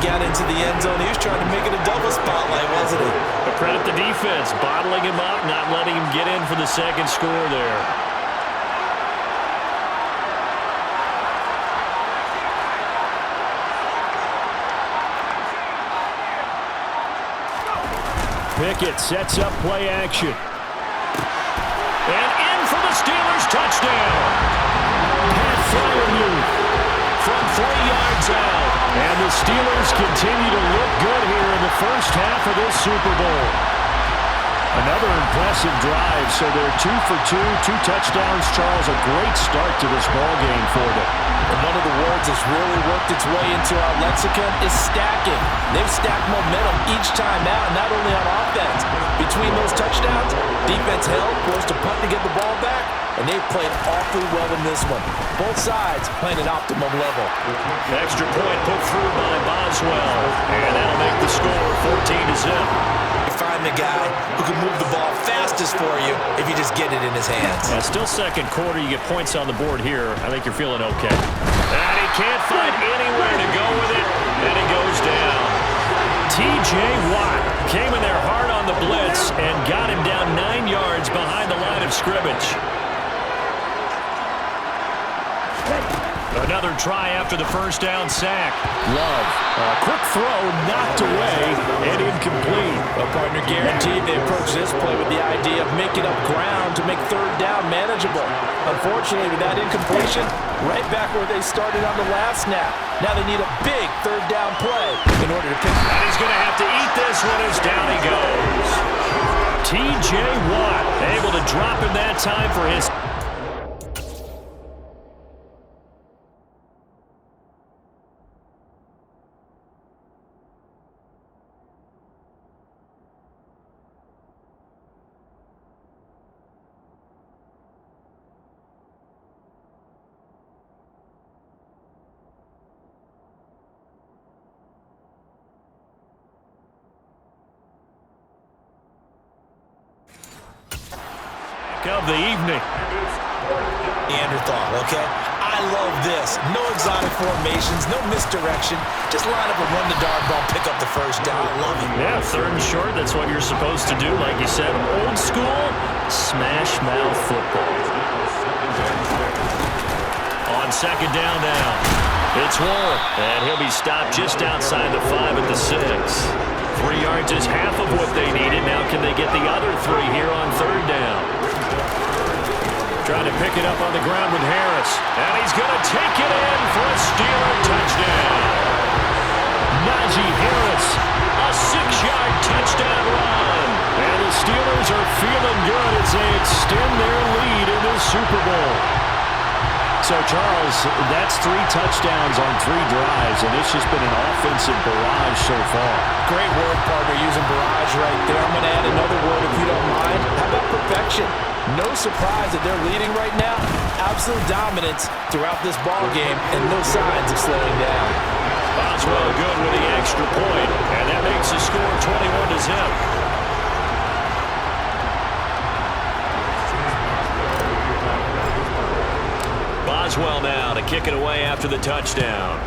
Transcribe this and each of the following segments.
got into the end zone, he was trying to make it a double spotlight, wasn't he? But credit the defense, bottling him up, not letting him get in for the second score there. Pickett sets up play action. And in for the Steelers touchdown. Pat Fryermuth from 3 yards out. And the Steelers continue to look good here in the first half of this Super Bowl. Another impressive drive, so they're 2 for 2, 2 touchdowns. Charles, a great start to this ball game for them. And one of the words that's really worked its way into our lexicon is stacking. They've stacked momentum each time out, not only on offense. Between those touchdowns, defense held, forced a punt to get the ball back, and they've played awfully well in this one. Both sides playing at optimum level. Extra point put through by Boswell, and that'll make the score 14-0. You find the guy who can move the ball fastest for you if you just get it in his hands. Yeah, still second quarter. You get points on the board here. I think you're feeling okay. And he can't find anywhere to go with it, and he goes down. T.J. Watt came in there hard on the blitz and got him down 9 yards behind the line of scrimmage. Another try after the first down sack. Love. A quick throw knocked away and incomplete. A partner guaranteed they approach this play with the idea of making up ground to make third down manageable. Unfortunately, with that incompletion, right back where they started on the last snap. Now they need a big third down play in order to pick. And he's going to have to eat this one as down he goes. T.J. Watt able to drop him that time for his... of the evening. Neanderthal, okay? I love this. No exotic formations, no misdirection. Just line up and run the dart ball, pick up the first down. I love it. Yeah, third and short, that's what you're supposed to do. Like you said, old school, smash mouth football. On second down now, it's Warren, and he'll be stopped just outside the 5 at the 6. 3 yards is half of what they needed. Now can they get the other 3 here on third down? Trying to pick it up on the ground with Harris. And he's going to take it in for a Steeler touchdown. Najee Harris, a 6-yard touchdown run. And the Steelers are feeling good as they extend their lead in this Super Bowl. So, Charles, that's 3 touchdowns on 3 drives, and it's just been an offensive barrage so far. Great word, partner, using barrage right there. I'm going to add another word if you don't mind. How about perfection? No surprise that they're leading right now. Absolute dominance throughout this ball game, and no signs of slowing down. Boswell good with the extra point, and that makes the score 21-0. Boswell now to kick it away after the touchdown.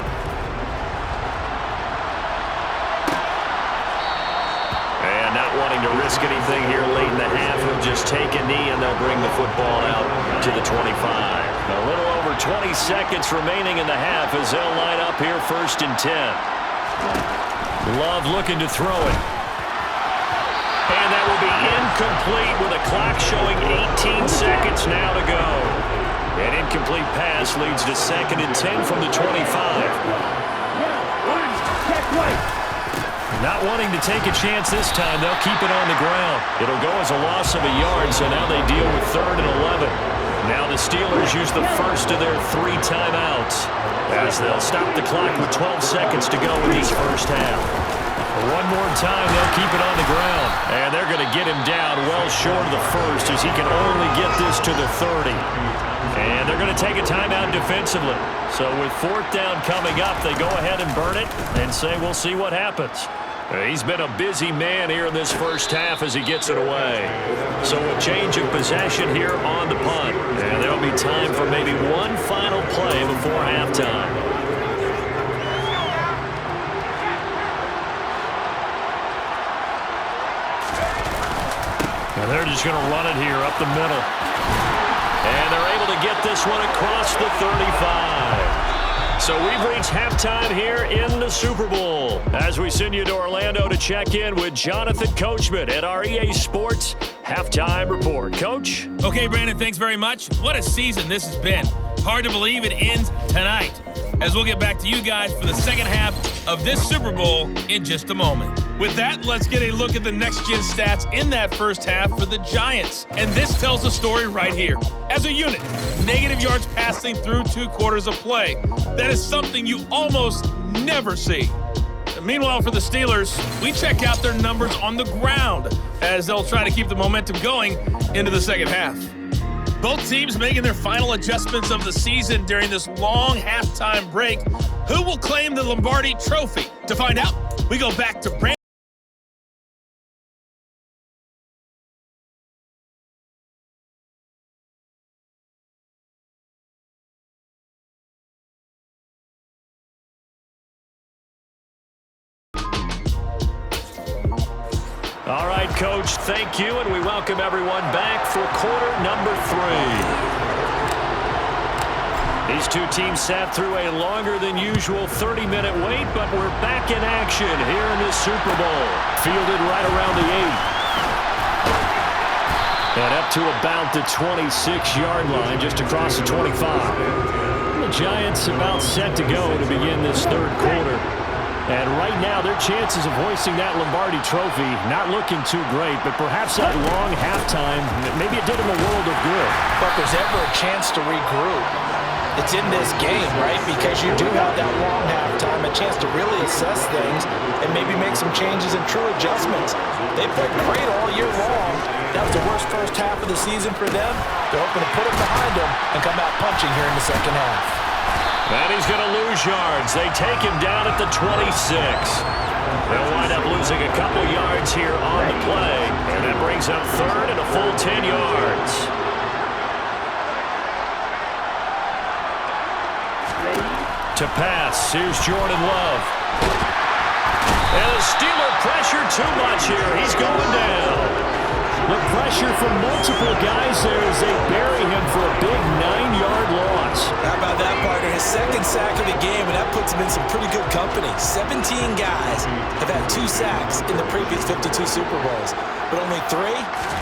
And not wanting to risk anything here late in the half, he'll just take a knee and they'll bring the football out to the 25. A little over 20 seconds remaining in the half as they'll line up here first and 10. Love looking to throw it. And that will be incomplete with a clock showing 18 seconds now to go. An incomplete pass leads to second and 10 from the 25. Not wanting to take a chance this time, they'll keep it on the ground. It'll go as a loss of a yard, so now they deal with third and 11. Now the Steelers use the first of their 3 timeouts as they'll stop the clock with 12 seconds to go in this first half. One more time, they'll keep it on the ground. And they're going to get him down well short of the first as he can only get this to the 30. And they're going to take a timeout defensively. So with 4th down coming up, they go ahead and burn it and say we'll see what happens. He's been a busy man here in this first half as he gets it away. So a change of possession here on the punt. And there'll be time for maybe one final play before halftime. And they're just going to run it here up the middle. And they're able to get this one across the 35. So we've reached halftime here in the Super Bowl as we send you to Orlando to check in with Jonathan Coachman at our EA Sports Halftime Report. Coach? Okay, Brandon, thanks very much. What a season this has been. Hard to believe it ends tonight, as we'll get back to you guys for the second half of this Super Bowl in just a moment. With that, let's get a look at the next-gen stats in that first half for the Giants. And this tells the story right here. As a unit, negative yards passing through 2 quarters of play. That is something you almost never see. Meanwhile, for the Steelers, we check out their numbers on the ground as they'll try to keep the momentum going into the second half. Both teams making their final adjustments of the season during this long halftime break. Who will claim the Lombardi Trophy? To find out, we go back to Brandon. All right, Coach, thank you, and we welcome everyone back for quarter number 3. These two teams sat through a longer than usual 30-minute wait, but we're back in action here in the Super Bowl. Fielded right around the 8. And up to about the 26-yard line, just across the 25. The Giants about set to go to begin this third quarter. And right now, their chances of hoisting that Lombardi Trophy not looking too great, but perhaps that long halftime, maybe it did them a world of good. But if there's ever a chance to regroup, it's in this game, right? Because you do have that long halftime, a chance to really assess things and maybe make some changes and true adjustments. They played great all year long. That was the worst first half of the season for them. They're hoping to put it behind them and come out punching here in the second half. And he's going to lose yards. They take him down at the 26. They'll wind up losing a couple yards here on the play. And that brings up third and a full 10 yards. To pass, here's Jordan Love. And the Steeler pressure too much here. He's going down. The pressure from multiple guys there as they bury him for a big 9-yard loss. How about that, partner? His second sack of the game, and that puts him in some pretty good company. 17 guys have had 2 sacks in the previous 52 Super Bowls, but only 3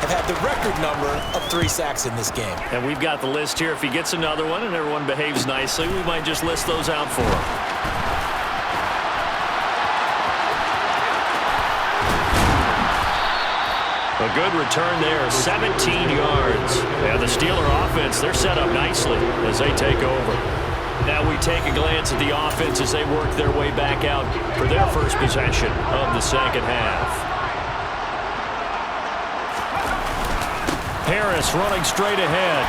have had the record number of 3 sacks in this game. And we've got the list here. If he gets another one and everyone behaves nicely, we might just list those out for him. A good return there, 17 yards. And the Steeler offense, they're set up nicely as they take over. Now we take a glance at the offense as they work their way back out for their first possession of the second half. Harris running straight ahead.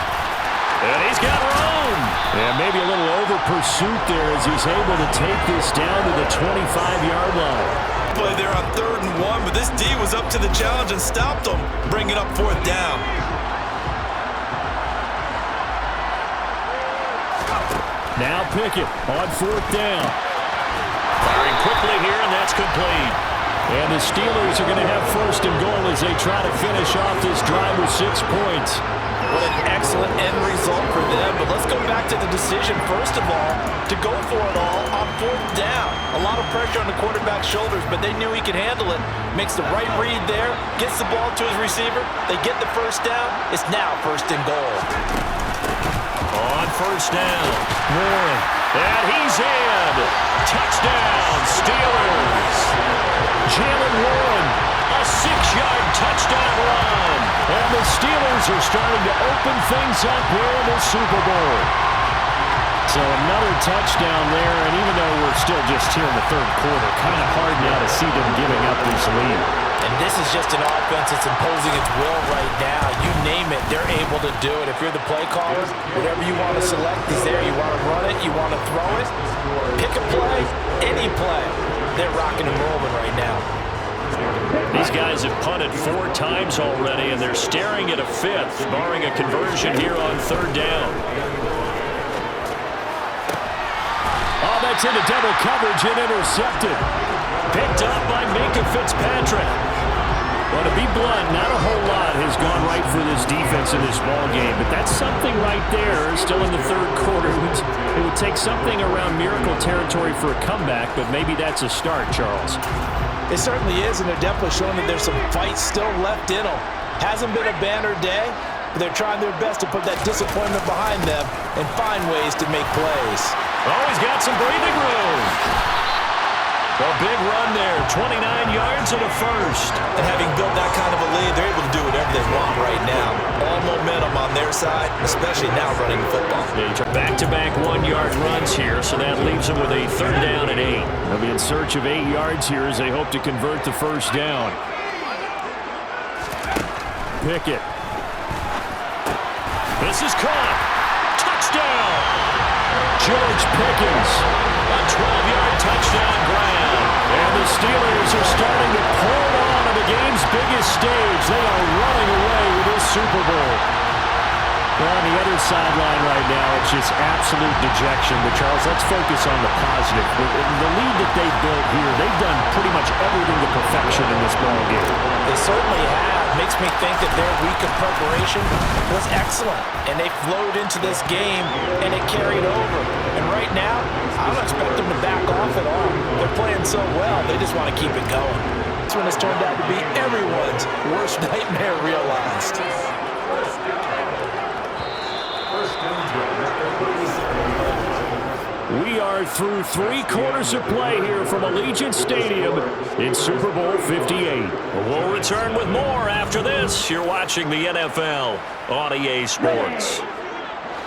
And he's got room. And maybe a little over pursuit there as he's able to take this down to the 25-yard line. Play there on 3rd and 1, but this D was up to the challenge and stopped them, bringing up 4th down. Now Pickett on 4th down. Firing quickly here, and that's complete. And the Steelers are going to have 1st and goal as they try to finish off this drive with 6 points. What an excellent end result for them. But let's go back to the decision, first of all, to go for it all on 4th down. A lot of pressure on the quarterback's shoulders, but they knew he could handle it. Makes the right read there, gets the ball to his receiver. They get the 1st down. It's now 1st and goal. On 1st down, Warren. And he's in. Touchdown, Steelers. Jalen Warren, a 6-yard touchdown run. And the Steelers are starting to open things up here in the Super Bowl. So another touchdown there, and even though we're still just here in the 3rd quarter, kind of hard now to see them giving up this lead. And this is just an offense that's imposing its will right now. You name it, they're able to do it. If you're the play caller, whatever you want to select is there. You want to run it, you want to throw it, pick a play, any play. They're rocking and rolling right now. These guys have punted 4 times already, and they're staring at a 5th, barring a conversion here on 3rd down. Oh, that's into double coverage and intercepted. Picked up by Minkah Fitzpatrick. Well, to be blunt, not a whole lot has for this defense in this ball game, but that's something right there. Still in the third quarter. It would take something around miracle territory for a comeback, but maybe that's a start, Charles. It certainly is, and they're definitely showing that there's some fight still left in them. Hasn't been a banner day, but they're trying their best to put that disappointment behind them and find ways to make plays. Oh, he's got some breathing room. A big run there, 29 yards and a first. And having built that kind of a lead, they're able to do whatever they want right now. All momentum on their side, especially now running the football. Back-to-back 1-yard runs here, so that leaves them with a 3rd down and 8. They'll be in search of 8 yards here as they hope to convert the first down. Pickett. This is caught. Touchdown! George Pickens. A 12-yard touchdown grab. And the Steelers are starting to pour it on the game's biggest stage. They are running away with this Super Bowl. Well, on the other sideline right now, it's just absolute dejection. But, Charles, let's focus on the positive. The lead that they built here, they've done pretty much everything to perfection in this ball game. They certainly have. Makes me think that their week of preparation was excellent. And they flowed into this game, and it carried over. And right now, I don't expect them to back off at all. They're playing so well, they just want to keep it going. This one has turned out to be everyone's worst nightmare realized. We are through 3 quarters of play here from Allegiant Stadium in Super Bowl 58. We'll return with more after this. You're watching the NFL on EA Sports.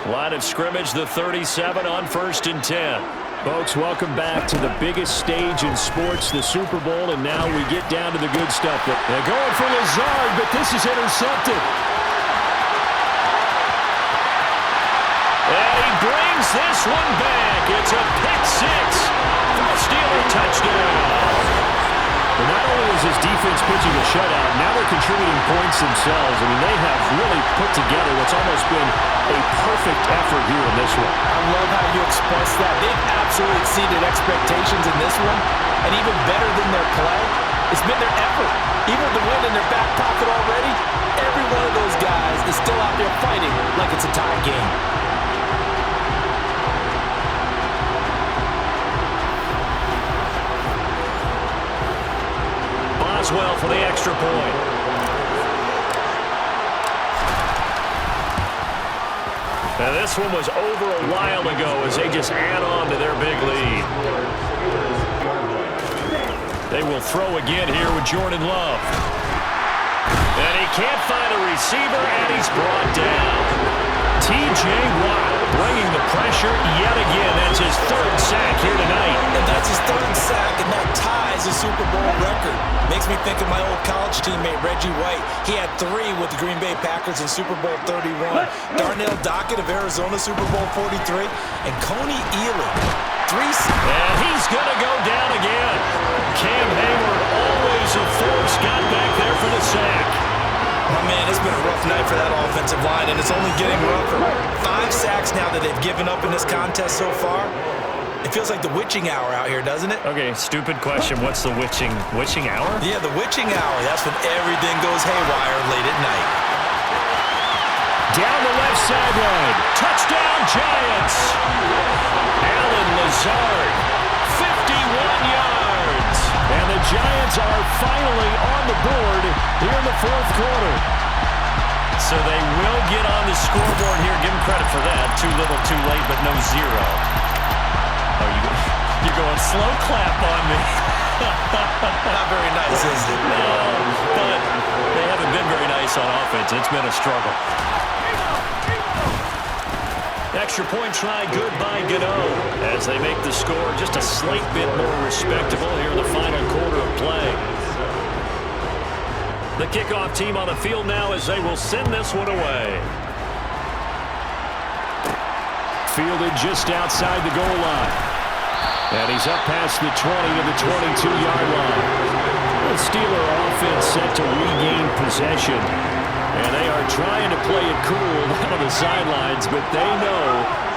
Line of scrimmage, the 37 on 1st and 10. Folks, welcome back to the biggest stage in sports, the Super Bowl, and now we get down to the good stuff. They're going for Lazard, but this is intercepted. And he brings this one back. It's a pick 6 for a Steeler touchdown. But not only is this defense pitching a shutout, now they're contributing points themselves. I mean, they have really put together what's almost been a perfect effort here in this one. I love how you express that. They've absolutely exceeded expectations in this one, and even better than their play, it's been their effort. Even with the win in their back pocket already, every one of those guys is still out there fighting like it's a tie game. Well for the extra point. Now this one was over a while ago as they just add on to their big lead. They will throw again here with Jordan Love. And he can't find a receiver, and he's brought down. T.J. Watt bringing the pressure yet again. That's his 3rd sack here tonight. And that's his 3rd sack, and that ties the Super Bowl record. Makes me think of my old college teammate, Reggie White. He had 3 with the Green Bay Packers in Super Bowl 31. Darnell Dockett of Arizona, Super Bowl 43. And Coney Ealy, 3 sacks. And he's going to go down again. Cam Hayward, always a force, got back there for the sack. Oh, man, it's been a rough night for that offensive line, and it's only getting rougher. 5 sacks now that they've given up in this contest so far. It feels like the witching hour out here, doesn't it? Okay, stupid question. What's the witching hour? Yeah, the witching hour. That's when everything goes haywire late at night. Down the left sideline. Touchdown, Giants. Allen Lazard, 51 yards. And the Giants are finally on the board here in the 4th quarter. So they will get on the scoreboard here. Give them credit for that. Too little, too late, but no 0. Oh, you're going slow clap on me. Not very nice, is it? No, but they haven't been very nice on offense. It's been a struggle. Extra point try good by Gano as they make the score just a slight bit more respectable here in the final quarter of play. The kickoff team on the field now as they will send this one away. Fielded just outside the goal line. And he's up past the 20 to the 22-yard line. The Steeler offense set to regain possession. And they are trying to play it cool down on the sidelines, but they know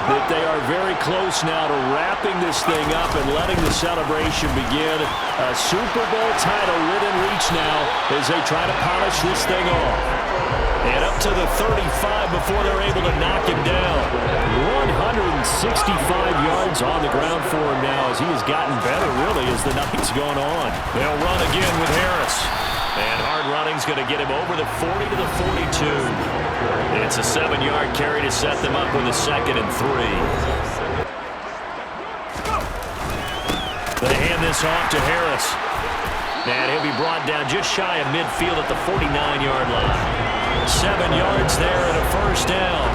that they are very close now to wrapping this thing up and letting the celebration begin. A Super Bowl title within reach now as they try to polish this thing off. And up to the 35 before they're able to knock him down. 165 yards on the ground for him now as he has gotten better, really, as the night's gone on. They'll run again with Harris. And hard running's going to get him over the 40 to the 42. It's a 7-yard carry to set them up with a 2nd and 3. They hand this off to Harris. And he'll be brought down just shy of midfield at the 49-yard line. 7 yards there and a first down.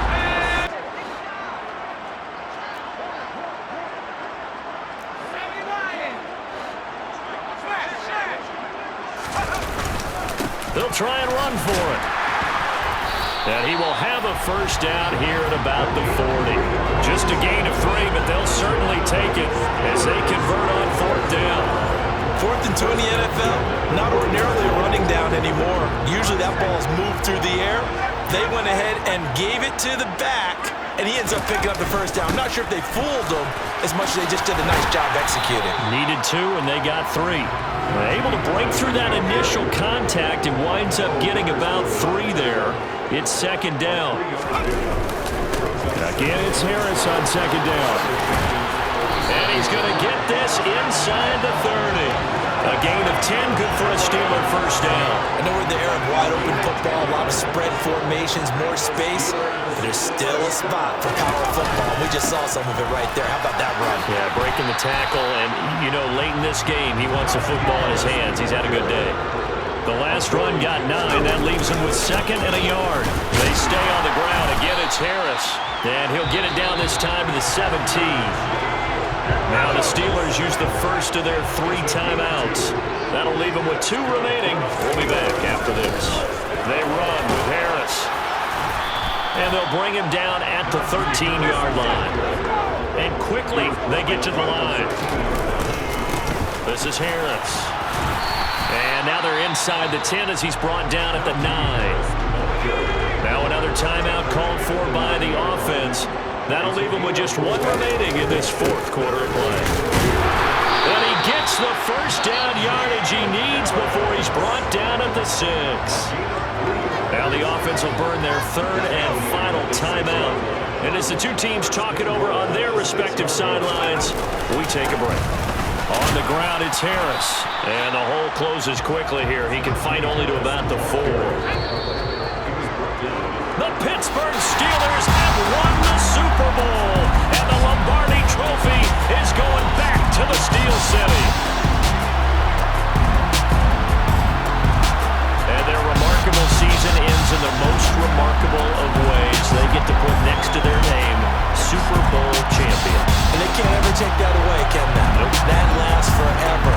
They'll try and run for it. And he will have a first down here at about the 40. Just a gain of 3, but they'll certainly take it as they convert on 4th down. 4th and 2 in the NFL, not ordinarily a running down anymore. Usually that ball is moved through the air. They went ahead and gave it to the back, and he ends up picking up the first down. I'm not sure if they fooled him as much as they just did a nice job executing. Needed 2, and they got 3. Able to break through that initial contact and winds up getting about 3 there. It's 2nd down. Again, it's Harris on 2nd down. And he's going to get this inside the 30. A gain of 10, good for a Steeler first down. I know we're in the era of wide-open football, a lot of spread formations, more space, but there's still a spot for power football. We just saw some of it right there. How about that run? Yeah, breaking the tackle, and, you know, late in this game, he wants a football in his hands. He's had a good day. The last run got 9. That leaves him with 2nd and a yard. They stay on the ground. Again, it's Harris. And he'll get it down this time to the 17. Now the Steelers use the first of their 3 timeouts. That'll leave them with 2 remaining. We'll be back after this. They run with Harris. And they'll bring him down at the 13-yard line. And quickly, they get to the line. This is Harris. And now they're inside the 10 as he's brought down at the 9. Now another timeout called for by the offense. That'll leave him with just 1 remaining in this 4th quarter of play. And he gets the first down yardage he needs before he's brought down at the 6. Now the offense will burn their 3rd and final timeout. And as the 2 teams talk it over on their respective sidelines, we take a break. On the ground, it's Harris. And the hole closes quickly here. He can fight only to about the 4. The Pittsburgh Steelers have won the Super Bowl, and the Lombardi Trophy is going back to the Steel City. And their remarkable season ends in the most remarkable of ways. They get to put next to their name, Super Bowl champion. And they can't ever take that away, can they? Nope. That lasts forever.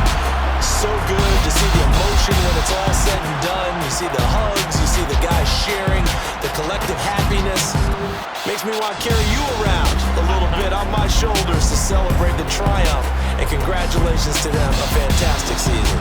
So good to see the emotion when it's all said and done. You see the hugs, you see the guys sharing, the collective happiness. Makes me want to carry you around a little bit on my shoulders to celebrate the triumph. And congratulations to them, a fantastic season.